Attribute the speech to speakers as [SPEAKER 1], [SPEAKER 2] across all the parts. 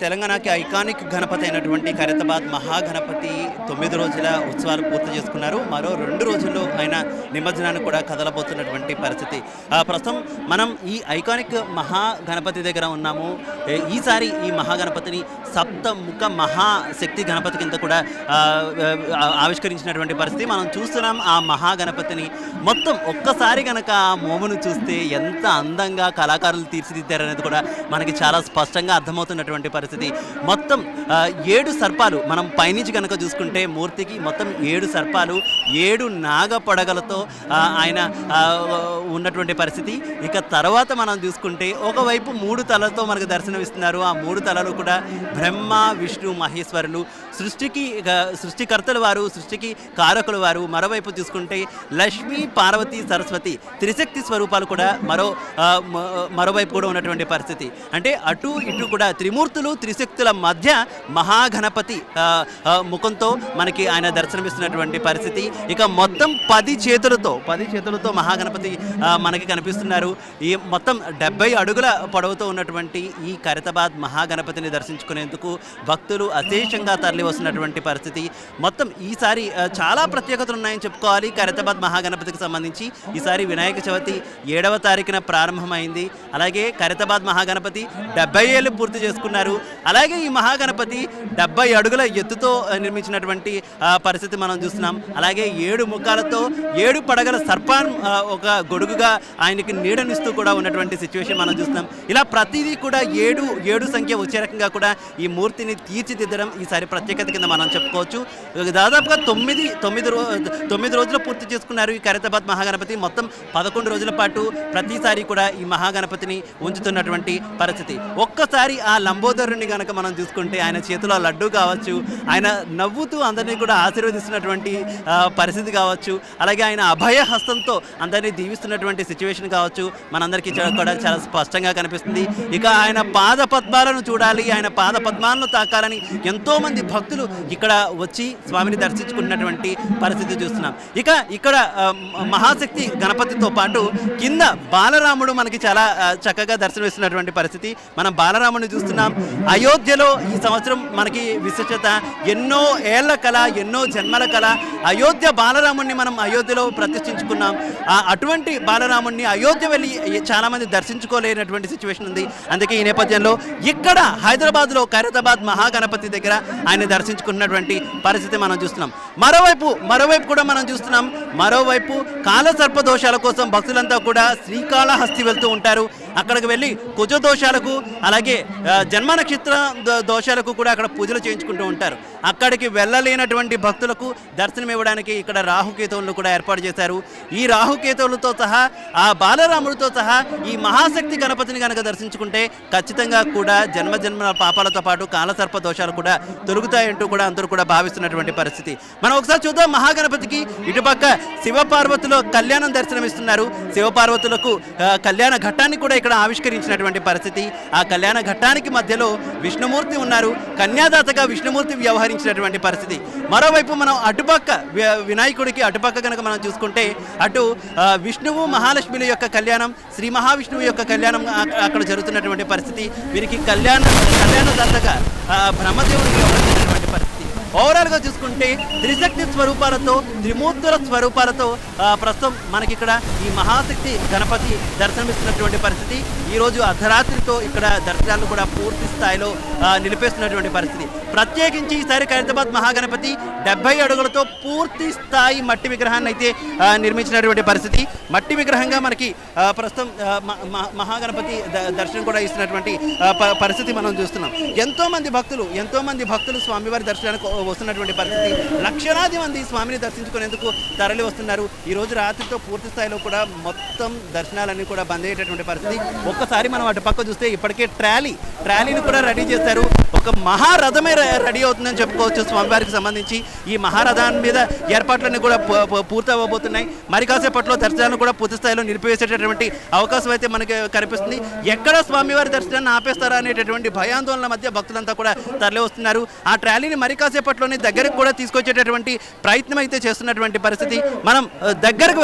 [SPEAKER 1] తెలంగాణకి ఐకానిక్ గణపతి అయినటువంటి ఖైరతాబాద్ మహాగణపతి 9 రోజుల ఉత్సవాలు పూర్తి చేసుకున్నారు. మరో 2 రోజుల్లో ఆయన నిమజ్జనాన్ని కూడా కదలబోతున్నటువంటి పరిస్థితి. ప్రస్తుతం మనం ఈ ఐకానిక్ మహాగణపతి దగ్గర ఉన్నాము. ఈసారి ఈ మహాగణపతిని సప్తముఖ మహాశక్తి గణపతి కింద కూడా ఆవిష్కరించినటువంటి పరిస్థితి మనం చూస్తున్నాం. ఆ మహాగణపతిని మొత్తం ఒక్కసారి కనుక ఆ మోమును చూస్తే ఎంత అందంగా కళాకారులు తీర్చిదిద్దారనేది కూడా మనకి చాలా స్పష్టంగా అర్థమవుతున్నటువంటి పరిస్థితి. మొత్తం 7 సర్పాలు మనం పైనుంచి కనుక చూసుకుంటే మూర్తికి మొత్తం 7 సర్పాలు 7 నాగ పడగలతో ఆయన ఉన్నటువంటి పరిస్థితి. ఇక తర్వాత మనం చూసుకుంటే ఒకవైపు 3 తలలతో మనకు దర్శనమిస్తున్నారు. ఆ 3 తలలు కూడా బ్రహ్మ విష్ణు మహేశ్వరులు, సృష్టికర్తలు వారు, సృష్టికి కారకులు వారు. మరోవైపు చూసుకుంటే లక్ష్మీ పార్వతి సరస్వతి త్రిశక్తి స్వరూపాలు కూడా మరోవైపు కూడా ఉన్నటువంటి పరిస్థితి. అంటే అటు ఇటు కూడా త్రిమూర్తులు త్రిశక్తుల మధ్య మహాగణపతి ముఖంతో మనకి ఆయన దర్శనమిస్తున్నటువంటి పరిస్థితి. ఇక మొత్తం 10 చేతులతో మహాగణపతి మనకి కనిపిస్తున్నారు. ఈ మొత్తం 70 అడుగుల పొడవుతో ఉన్నటువంటి ఈ ఖైరతాబాద్ మహాగణపతిని దర్శించుకునేందుకు భక్తులు అశేషంగా తరలి వస్తున్నటువంటి పరిస్థితి. మొత్తం ఈసారి చాలా ప్రత్యేకతలు ఉన్నాయని చెప్పుకోవాలి. ఖైరతాబాద్ మహాగణపతికి సంబంధించి ఈసారి వినాయక చవితి 7వ తారీఖున ప్రారంభమైంది. అలాగే ఖైరతాబాద్ మహాగణపతి 70 ఏళ్ళు పూర్తి చేసుకున్నారు. అలాగే ఈ మహాగణపతి 70 అడుగుల ఎత్తుతో నిర్మించినటువంటి పరిస్థితి మనం చూస్తున్నాం. అలాగే 7 ముఖాలతో 7 పడగల సర్పాన్ ఒక గొడుగుగా ఆయనకి నీడనిస్తూ కూడా ఉన్నటువంటి సిచ్యువేషన్ మనం చూస్తున్నాం. ఇలా ప్రతిదీ కూడా 7 సంఖ్య వచ్చే రకంగా కూడా ఈ మూర్తిని తీర్చిదిద్దడం ఈసారి ప్రత్యేకత కింద మనం చెప్పుకోవచ్చు. దాదాపుగా 9 రోజులు పూర్తి చేసుకున్నారు ఈ ఖైరతాబాద్ మహాగణపతి. మొత్తం 11 రోజుల పాటు ప్రతిసారి కూడా ఈ మహాగణపతిని ఉంచుతున్నటువంటి పరిస్థితి. ఒక్కసారి ఆ లంబోదరుని కనుక మనం చూసుకుంటే ఆయన చేతిలో లడ్డు కావచ్చు, ఆయన నవ్వుతూ అందరినీ కూడా ఆశీర్వదిస్తున్నటువంటి పరిస్థితి కావచ్చు, అలాగే ఆయన అభయ హస్తంతో అందరినీ దీవిస్తున్నటువంటి సిచ్యువేషన్ కావచ్చు మనందరికీ కూడా చాలా స్పష్టంగా కనిపిస్తుంది. ఇక ఆయన పాద పద్మాలను చూడాలి, ఆయన పాద పద్మాలను తాకాలని ఎంతోమంది భక్తులు ఇక్కడ వచ్చి స్వామిని దర్శించుకున్నటువంటి పరిస్థితి చూస్తున్నాం. ఇక్కడ మహాశక్తి గణపతితో పాటు కింద బాలరాముడు మనకి చాలా చక్కగా దర్శనమిస్తున్నటువంటి పరిస్థితి. మనం బాలరాముడిని చూస్తున్నాం. అయోధ్యలో ఈ సంవత్సరం మనకి విశిష్టత, ఎన్నో ఏళ్ల కళ, ఎన్నో జన్మల కళ. అయోధ్య బాలరాముడిని మనం అయోధ్యలో ప్రతిష్ఠించుకున్నాం. అటువంటి బాలరాముడిని అయోధ్య వెళ్ళి చాలామంది దర్శించుకోలేనటువంటి సిచ్యువేషన్ ఉంది. అందుకే ఈ నేపథ్యంలో ఇక్కడ హైదరాబాద్లో ఖైరతాబాద్ మహాగణపతి దగ్గర ఆయన దర్శించుకున్నటువంటి పరిస్థితి మనం చూస్తున్నాం. మరోవైపు కూడా మనం చూస్తున్నాం. మరోవైపు కాలసర్ప దోషాల కోసం భక్తులంతా కూడా శ్రీకాళహస్తి వెళ్తూ ఉంటారు. అక్కడికి వెళ్ళి కుజ దోషాలకు, అలాగే జన్మ నక్షత్ర దోషాలకు కూడా అక్కడ పూజలు చేయించుకుంటూ ఉంటారు. అక్కడికి వెళ్ళలేనటువంటి భక్తులకు దర్శనం ఇవ్వడానికి ఇక్కడ రాహుకేతువులను కూడా ఏర్పాటు చేశారు. ఈ రాహుకేతువులతో సహా, ఆ బాలరాముడితో సహా ఈ మహాశక్తి గణపతిని కనుక దర్శించుకుంటే ఖచ్చితంగా కూడా జన్మల పాపాలతో పాటు కాలసర్ప దోషాలు కూడా తొలుగుతాయంటూ కూడా అందరూ కూడా భావిస్తున్నటువంటి పరిస్థితి. మనం ఒకసారి చూద్దాం. మహాగణపతికి ఇటుపక్క శివపార్వతులు కళ్యాణం దర్శనమిస్తున్నారు. శివపార్వతులకు కళ్యాణ ఘట్టాన్ని కూడా ఇక్కడ ఆవిష్కరించినటువంటి పరిస్థితి. ఆ కళ్యాణ ఘట్టానికి మధ్యలో విష్ణుమూర్తి ఉన్నారు. కన్యాదాతగా విష్ణుమూర్తి వ్యవహరించినటువంటి పరిస్థితి. మరోవైపు మనం అటుపక్క వినాయకుడికి అటుపక్క కనుక మనం చూసుకుంటే అటు విష్ణువు మహాలక్ష్మిల యొక్క కళ్యాణం, శ్రీ మహావిష్ణువు యొక్క కళ్యాణం అక్కడ జరుగుతున్నటువంటి పరిస్థితి. వీరికి కళ్యాణదాతగా బ్రహ్మదేవుడికి వ్యవహరించినటువంటి పరిస్థితి. ఓవరాల్గా చూసుకుంటే త్రిశక్తి స్వరూపాలతో, త్రిమూర్తుల స్వరూపాలతో ప్రస్తుతం మనకి ఇక్కడ ఈ మహాశక్తి గణపతి దర్శనమిస్తున్నటువంటి పరిస్థితి. ఈరోజు అర్ధరాత్రితో ఇక్కడ దర్శనాలను కూడా పూర్తి స్థాయిలో నిలిపేస్తున్నటువంటి పరిస్థితి. ప్రత్యేకించి ఈసారి ఖైరతాబాద్ మహాగణపతి 70 అడుగులతో పూర్తి స్థాయి మట్టి విగ్రహాన్ని అయితే నిర్మించినటువంటి పరిస్థితి. మట్టి విగ్రహంగా మనకి ప్రస్తుతం మహాగణపతి దర్శనం కూడా ఇస్తున్నటువంటి పరిస్థితి మనం చూస్తున్నాం. ఎంతోమంది భక్తులు స్వామివారి దర్శనానికి వస్తున్నటువంటి పరిస్థితి. లక్షలాది మంది స్వామిని దర్శించుకునేందుకు తరలి వస్తున్నారు. ఈరోజు రాత్రితో పూర్తి స్థాయిలో కూడా మొత్తం దర్శనాలన్నీ కూడా బంద్ అయ్యేటటువంటి పరిస్థితి. ఒక్కసారి మనం అటు పక్క చూస్తే ఇప్పటికే ట్రాలీని కూడా రెడీ చేశారు. ఒక మహారథమే రెడీ అవుతుందని చెప్పుకోవచ్చు స్వామివారికి సంబంధించి. ఈ మహారథాన్ని మీద ఏర్పాట్లన్నీ కూడా పూర్తి అవ్వబోతున్నాయి. మరి కాసేపట్లో దర్శనాలను కూడా పూర్తి స్థాయిలో నిలిపివేసేటటువంటి అవకాశం అయితే మనకి కనిపిస్తుంది. ఎక్కడ స్వామివారి దర్శనాన్ని ఆపేస్తారా అనేటటువంటి భయాందోళన మధ్య భక్తులంతా కూడా తరలి వస్తున్నారు. ఆ ట్రాలీని మరి కాసేపు కాసేపట్లోనే దగ్గరకు కూడా తీసుకొచ్చేటటువంటి ప్రయత్నం అయితే చేస్తున్నటువంటి పరిస్థితి. మనం దగ్గరకు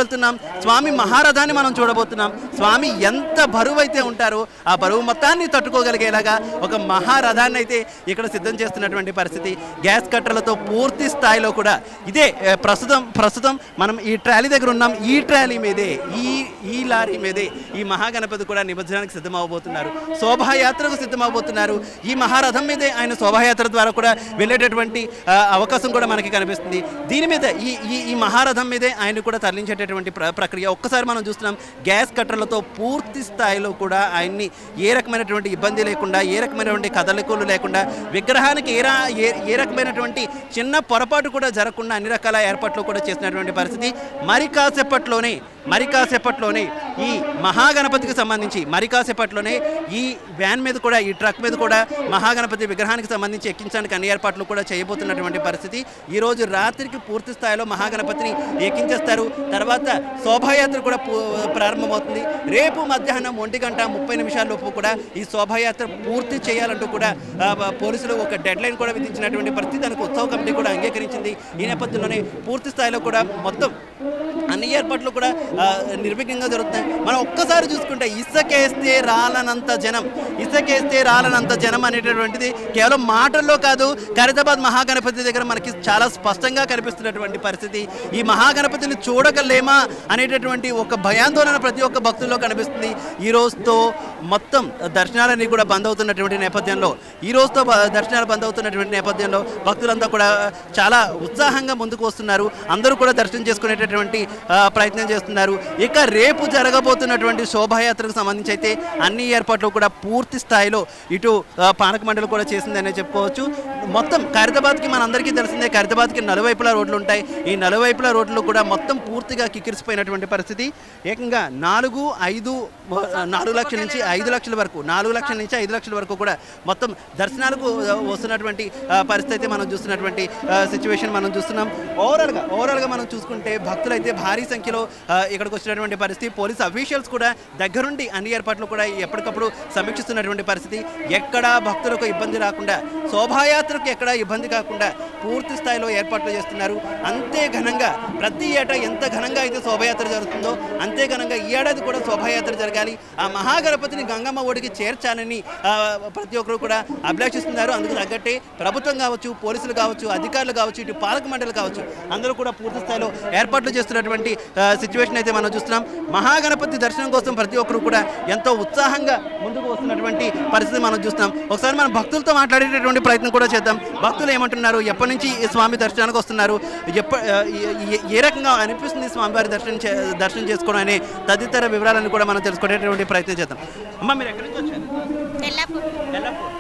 [SPEAKER 1] వెళ్తున్నాం. స్వామి మహారథాన్ని మనం చూడబోతున్నాం. స్వామి ఎంత బరువు అయితే ఉంటారో ఆ బరువు మొత్తాన్ని తట్టుకోగలిగేలాగా ఒక మహారథాన్ని అయితే ఇక్కడ సిద్ధం చేస్తున్నటువంటి పరిస్థితి. గ్యాస్ కట్టర్లతో పూర్తి స్థాయిలో కూడా ఇదే ప్రస్తుతం మనం ఈ ట్రాలీ దగ్గర ఉన్నాం. ఈ ట్రాలీ మీదే ఈ లారీ మీదే ఈ మహాగణపతి కూడా నిమజ్జనానికి సిద్ధమవబోతున్నారు. శోభాయాత్రకు సిద్ధమవబోతున్నారు. ఈ మహారథం మీదే ఆయన శోభాయాత్ర ద్వారా కూడా వెళ్ళేటటువంటి అవకాశం కూడా మనకి కనిపిస్తుంది. దీని మీద ఈ మహారథం మీదే ఆయన కూడా తరలించేటటువంటి ప్రక్రియ ఒక్కసారి మనం చూస్తున్నాం. గ్యాస్ కట్టర్లతో పూర్తి స్థాయిలో కూడా ఆయన్ని ఏ రకమైనటువంటి ఇబ్బంది లేకుండా, ఏ రకమైనటువంటి కదలికలు లేకుండా, విగ్రహానికి ఏ రకమైనటువంటి చిన్న పొరపాటు కూడా జరగకుండా అన్ని రకాల ఏర్పాట్లు కూడా చేసినటువంటి పరిస్థితి. మరి కాసేపట్లోనే ఈ మహాగణపతికి సంబంధించి ఈ వ్యాన్ మీద కూడా, ఈ ట్రక్ మీద కూడా మహాగణపతి విగ్రహానికి సంబంధించి ఎక్కించడానికి అన్ని ఏర్పాట్లు కూడా చేయబోతున్నటువంటి పరిస్థితి. ఈరోజు రాత్రికి పూర్తి స్థాయిలో మహాగణపతిని ఎక్కించేస్తారు. తర్వాత శోభాయాత్ర కూడా ప్రారంభమవుతుంది. రేపు మధ్యాహ్నం 1:30 లోపు కూడా ఈ శోభాయాత్ర పూర్తి చేయాలంటూ కూడా పోలీసులు ఒక డెడ్ లైన్ కూడా విధించినటువంటి పరిస్థితి. దానికి ఉత్సవ కమిటీ కూడా అంగీకరించింది. ఈ నేపథ్యంలోనే పూర్తి స్థాయిలో కూడా మొత్తం అన్ని ఏర్పాట్లు కూడా నిర్విఘ్నంగా జరుగుతున్నాయి. మనం ఒక్కసారి చూసుకుంటే ఇసుకేస్తే రాలనంత జనం అనేటటువంటిది కేవలం మాటల్లో కాదు, ఖైరతాబాద్ మహాగణపతి దగ్గర మనకి చాలా స్పష్టంగా కనిపిస్తున్నటువంటి పరిస్థితి. ఈ మహాగణపతిని చూడగలేమా అనేటటువంటి ఒక భయాందోళన ప్రతి ఒక్క భక్తుల్లో కనిపిస్తుంది. ఈ రోజుతో మొత్తం దర్శనాలన్నీ కూడా బంద్ అవుతున్నటువంటి నేపథ్యంలో భక్తులంతా కూడా చాలా ఉత్సాహంగా ముందుకు వస్తున్నారు. అందరూ కూడా దర్శనం చేసుకునేటటువంటి ప్రయత్నం చేస్తున్నారు. ఇక రేపు జరగబోతున్నటువంటి శోభాయాత్రకు సంబంధించి అయితే అన్ని ఏర్పాట్లు కూడా పూర్తి స్థాయిలో ఇటు పాలక మండలి కూడా చేసిందనే చెప్పుకోవచ్చు. మొత్తం ఖైరతాబాద్కి మనందరికీ తెలిసిందే, ఖైరతాబాద్కి నలువైపులా రోడ్లు ఉంటాయి. ఈ నలువైపులా రోడ్లు కూడా మొత్తం పూర్తిగా కిక్కిరిసిపోయినటువంటి పరిస్థితి. ఏకంగా 4 లక్షల నుంచి 5 లక్షల వరకు కూడా మొత్తం దర్శనాలకు వస్తున్నటువంటి పరిస్థితి అయితే మనం చూస్తున్నటువంటి సిచ్యువేషన్ మనం చూస్తున్నాం. ఓవరాల్గా మనం చూసుకుంటే భక్తులు అయితే భారీ సంఖ్యలో ఇక్కడికి వచ్చినటువంటి పరిస్థితి. పోలీస్ అఫీషియల్స్ కూడా దగ్గరుండి అన్ని ఏర్పాట్లు కూడా ఎప్పటికప్పుడు సమీక్షిస్తున్నటువంటి పరిస్థితి. ఎక్కడా భక్తులకు ఇబ్బంది రాకుండా, శోభాయాత్రకు ఎక్కడా ఇబ్బంది కాకుండా పూర్తి స్థాయిలో ఏర్పాట్లు చేస్తున్నారు. అంతే ఘనంగా ప్రతి ఏటా ఎంత ఘనంగా అయితే శోభాయాత్ర జరుగుతుందో అంతే ఘనంగా ఈ ఏడాది కూడా శోభాయాత్ర జరగాలి. ఆ మహాగణపతిని గంగమ్మ ఒడికి చేర్చాలని ప్రతి ఒక్కరు కూడా అభిలాషిస్తున్నారు. అందుకు తగ్గట్టే ప్రభుత్వం కావచ్చు, పోలీసులు కావచ్చు, అధికారులు కావచ్చు, ఇటు పాలక మండలి కావచ్చు, అందరూ కూడా పూర్తి స్థాయిలో ఏర్పాట్లు చేస్తున్నటువంటి సిచ్యువేషన్ అయితే మనం చూస్తున్నాం. మహాగణపతి దర్శనం కోసం ప్రతి ఒక్కరు కూడా ఎంతో ఉత్సాహంగా ముందుకు వస్తున్నటువంటి పరిస్థితి మనం చూస్తున్నాం. ఒకసారి మనం భక్తులతో మాట్లాడేటటువంటి ప్రయత్నం కూడా చేద్దాం. భక్తులు ఏమంటున్నారు, ఎప్పటి నుంచి స్వామి దర్శనానికి వస్తున్నారు, ఏ రకంగా అనిపిస్తుంది స్వామివారి దర్శనం చేసుకోవడం అనే తదితర వివరాలను కూడా మనం తెలుసుకునేటువంటి ప్రయత్నం చేద్దాం. అమ్మ, మీరు ఎక్కడి నుంచి వచ్చారు?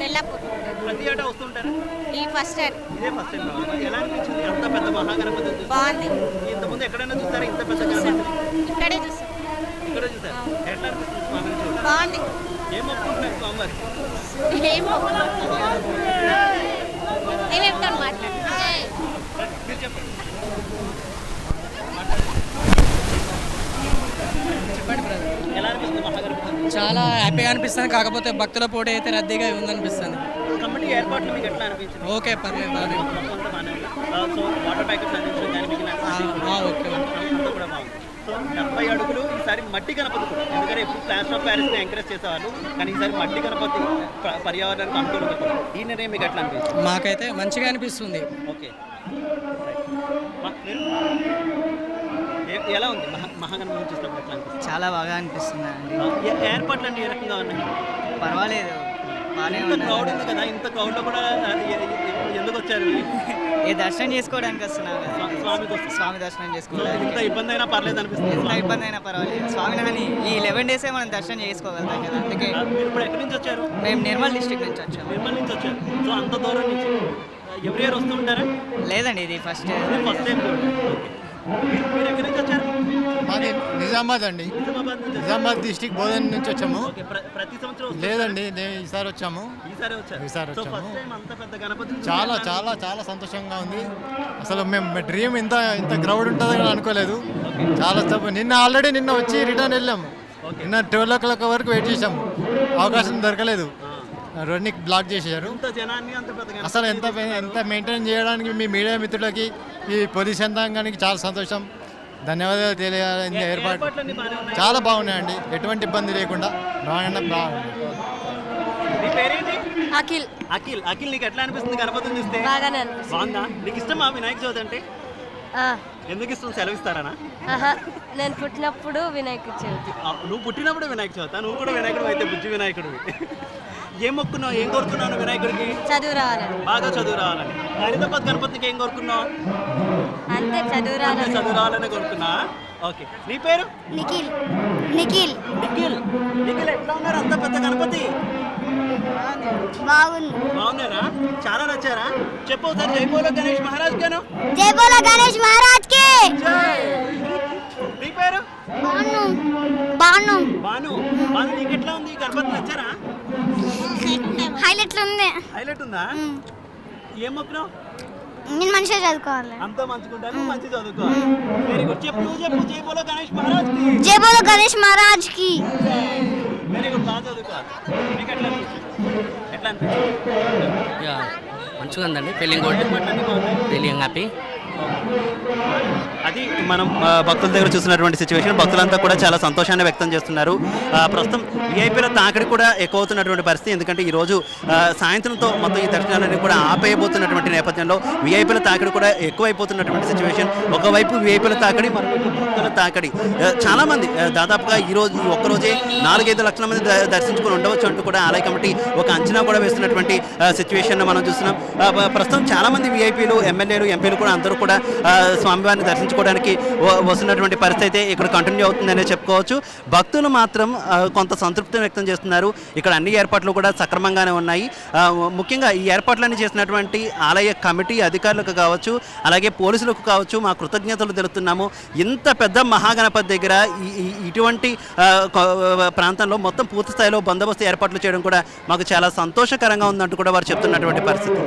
[SPEAKER 2] తెల్లాపూర్.
[SPEAKER 1] ప్రతి ఏటా వస్తుంటారు?
[SPEAKER 2] ఈ ఫస్ట్ టైం.
[SPEAKER 1] ఇదే ఫస్ట్ టైం. ఎలా అనిపించింది అంత పెద్ద మహాగణపతి?
[SPEAKER 2] బాగుంది.
[SPEAKER 1] ఇంతకుముందు ఎక్కడైనా చూస్తారా ఇంత పెద్ద గణపతి?
[SPEAKER 2] ఇక్కడే చూసారు.
[SPEAKER 1] ఎట్లా అనిపిస్తుంది స్వామిని చూడాలి?
[SPEAKER 2] బాగుంది.
[SPEAKER 1] ఏం ఒప్పుకుంటున్నారు స్వామివారి?
[SPEAKER 2] నేను చెప్తాను, మాట్లాడు.
[SPEAKER 1] మీరు చెప్పండి. ఎలా అనిపిస్తుంది మహాగణపతి?
[SPEAKER 3] చాలా హ్యాపీగా అనిపిస్తుంది. కాకపోతే భక్తుల పోటీ అయితే రద్దీగా ఉందనిపిస్తుంది.
[SPEAKER 1] కమిటీ ఏర్పాట్లు మీకు ఎట్లా అనిపించింది?
[SPEAKER 3] ఓకే, పర్లేదు, బాగానే ఉంది.
[SPEAKER 1] సో వాటర్ ప్యాకెట్స్ అందించడం కానీ మిగిలిన
[SPEAKER 3] ఓకే,
[SPEAKER 1] అంతా కూడా బాగుంది. సో 70 అడుగులు ఈసారి మట్టి గణపతి కూడా, ఎందుకంటే ఎప్పుడు ప్లాస్టర్ ఆఫ్ ప్యారిస్ని ఎంకరేజ్ చేసేవాళ్ళు, కానీ ఈసారి మట్టి గణపతి పర్యావరణానికి అనుకూలంగా కూడా. ఈ నిర్ణయం మీకు ఎట్లా అనిపిస్తుంది?
[SPEAKER 3] మాకైతే మంచిగా అనిపిస్తుంది.
[SPEAKER 1] ఓకే, ఎలా ఉంది మహాగణపతి చూసినప్పుడు ఎట్లా అనిపిస్తుంది?
[SPEAKER 4] చాలా బాగా అనిపిస్తుంది అండి.
[SPEAKER 1] ఏర్పాట్లు అన్నీ ఏ రకంగా ఉన్నాయి?
[SPEAKER 4] పర్వాలేదు, బాగానే
[SPEAKER 1] ఇంత క్రౌడ్ ఉంది కదా, ఇంత క్రౌడ్లో కూడా ఎందుకు వచ్చారు?
[SPEAKER 4] ఏ దర్శనం చేసుకోవడానికి వస్తున్నాం కదా, స్వామి దర్శనం చేసుకోవడానికి.
[SPEAKER 1] ఇంత ఇబ్బంది అయినా పర్లేదు అనిపిస్తుంది?
[SPEAKER 4] ఎంత ఇబ్బంది అయినా పర్వాలేదు, స్వామిని అని ఈ 11 డేసే మనం దర్శనం చేసుకోగలుగుతాం కదా. అందుకే
[SPEAKER 1] మీరు ఇప్పుడు ఎక్కడి నుంచి వచ్చారు?
[SPEAKER 4] మేము నిర్మల్ డిస్ట్రిక్ట్ నుంచి వచ్చాము.
[SPEAKER 1] నిర్మల్ నుంచి వచ్చారు. సో అంత దూరం నుంచి ఎవ్రీ ఇయర్ వస్తూ ఉంటారా?
[SPEAKER 4] లేదండి, ఇది ఫస్ట్
[SPEAKER 1] ఫస్ట్ టైం. మీరు ఎక్కడి నుంచి వచ్చారు?
[SPEAKER 5] మాది నిజామాబాద్ అండి. నిజామాబాద్ డిస్టిక్ బోధన్ నుంచి వచ్చాము.
[SPEAKER 1] ప్రతి సంవత్సరం
[SPEAKER 5] లేదండి, ఈసారి వచ్చాము.
[SPEAKER 1] ఈసారి వచ్చాము.
[SPEAKER 5] చాలా చాలా చాలా సంతోషంగా ఉంది. అసలు మేము డ్రీమ్ ఇంత క్రౌడ్ ఉంటుందని అనుకోలేదు. చాలా నిన్న వచ్చి రిటర్న్ వెళ్ళాము. నిన్న 12 o'clock వరకు వెయిట్ చేసాము, అవకాశం దొరకలేదు. రోడ్ని బ్లాక్ చేశారు.
[SPEAKER 1] ఇంత జనాన్ని అంత పెద్ద
[SPEAKER 5] అసలు ఎంత మెయింటైన్ చేయడానికి మీ మీడియా మిత్రులకి ఈ పోలీస్ యంత్రాంగానికి చాలా సంతోషం, ధన్యవాదాలు తెలియాలి. ఏర్పాటు
[SPEAKER 1] ఏర్పాట్లన్నీ బాగానే ఉన్నాయి.
[SPEAKER 5] చాలా బాగున్నాయండి, ఎటువంటి ఇబ్బంది లేకుండా బాగుంది.
[SPEAKER 1] నీ పేరేంటి?
[SPEAKER 2] అఖిల్
[SPEAKER 1] అఖిల్. అఖిల్ నీకు ఎట్లా అనిపిస్తుంది గణపతిని చూస్తే?
[SPEAKER 2] బాగానే అనిపిస్తుంది.
[SPEAKER 1] బాగుందా? నీకు ఇష్టమా వినాయక చవితి అంటే? ఎందుకు ఇష్టం? సెలవు ఇస్తారా?
[SPEAKER 2] నేను పుట్టినప్పుడు వినాయక చవితి.
[SPEAKER 1] నువ్వు పుట్టినప్పుడు వినాయక చవితి, నువ్వు కూడా వినాయకుడు అయితే బుజ్జి వినాయకుడివి. ఏం మొక్కున్నావు, ఏం కోరుకున్నావు వినాయకుడికి?
[SPEAKER 2] చదువు రావాలని.
[SPEAKER 1] బాగా చదువు రావాలని. హైదరాబాద్ గణపతికి ఏం కోరుకున్నావు?
[SPEAKER 2] అంతే, చదువు
[SPEAKER 1] అంటే
[SPEAKER 2] రావాలని.
[SPEAKER 1] చదువు రావాలని కోరుకున్నా. ఓకే, నీ పేరు?
[SPEAKER 2] నిఖిల్. నిఖిల్
[SPEAKER 1] నిఖిల్. నిఖిల్ ఎట్లా ఉన్నారు అంత పెద్ద గణపతి?
[SPEAKER 2] బాగుంది.
[SPEAKER 1] బాగున్నారా? చాలా నచ్చారా? చెప్పు ఒకసారి జై బోలో గణేష్ మహారాజ్ గాను.
[SPEAKER 2] జై బోలో గణేష్ మహారాజ్ కి.
[SPEAKER 1] నీ పేరు?
[SPEAKER 2] బాను. బాను.
[SPEAKER 1] బాను. బాను, నీకు ఎట్లా ఉంది గణపతి? నచ్చారా?
[SPEAKER 2] హైలైట్ ఉంది.
[SPEAKER 1] హైలైట్ ఉందా? ఏం మొక్కున్నావు?
[SPEAKER 2] నేను మంచిగా చదువుకోవాలి.
[SPEAKER 1] అంతా మంచుకుంటాను, మంచి చదువుకోవాలి. Very good. చెప్పు, నువ్వు చెప్పు. జై బోలో గణేష్ మహారాజ్ కి.
[SPEAKER 2] జై బోలో గణేష్ మహారాజ్ కి.
[SPEAKER 1] వెరీ గుడ్, బాగా చదువుకోవాలి. మీకు ఎట్లా అనిపించింది? ఎట్లా అనిపించింది?
[SPEAKER 6] మంచిగా ఉందండి. Feeling good, feeling happy.
[SPEAKER 1] అది మనం భక్తుల దగ్గర చూసినటువంటి సిచ్యువేషన్. భక్తులంతా కూడా చాలా సంతోషాన్ని వ్యక్తం చేస్తున్నారు. ప్రస్తుతం విఐపీల తాకిడి కూడా ఎక్కువ అవుతున్నటువంటి పరిస్థితి. ఎందుకంటే ఈరోజు సాయంత్రంతో మొత్తం ఈ దర్శనాలన్నీ కూడా ఆపేయబోతున్నటువంటి నేపథ్యంలో విఐపీల తాకిడి కూడా ఎక్కువైపోతున్నటువంటి సిచ్యువేషన్. ఒకవైపు విఐపీల తాకిడి, మరోవైపు భక్తుల తాకిడి. చాలామంది దాదాపుగా ఈ ఒక్కరోజే 4-5 లక్షల మంది దర్శించుకొని ఉండవచ్చు అంటూ కూడా ఆలయ కమిటీ ఒక అంచనా కూడా వేస్తున్నటువంటి సిచ్యువేషన్ మనం చూస్తున్నాం. ప్రస్తుతం చాలామంది విఐపీలు, ఎమ్మెల్యేలు, ఎంపీలు కూడా అందరూ కూడా స్వామివారిని దర్శించుకోవడానికి వస్తున్నటువంటి పరిస్థితి అయితే ఇక్కడ కంటిన్యూ అవుతుందనే చెప్పుకోవచ్చు. భక్తులు మాత్రం కొంత సంతృప్తిని వ్యక్తం చేస్తున్నారు. ఇక్కడ అన్ని ఏర్పాట్లు కూడా సక్రమంగానే ఉన్నాయి. ముఖ్యంగా ఈ ఏర్పాట్లన్నీ చేసినటువంటి ఆలయ కమిటీ అధికారులకు కావచ్చు, అలాగే పోలీసులకు కావచ్చు మా కృతజ్ఞతలు తెలుపుతున్నాము. ఇంత పెద్ద మహాగణపతి దగ్గర ఇటువంటి ప్రాంతంలో మొత్తం పూర్తి స్థాయిలో బందోబస్తు ఏర్పాట్లు చేయడం కూడా మాకు చాలా సంతోషకరంగా ఉందంటూ కూడా వారు చెప్తున్నటువంటి పరిస్థితి.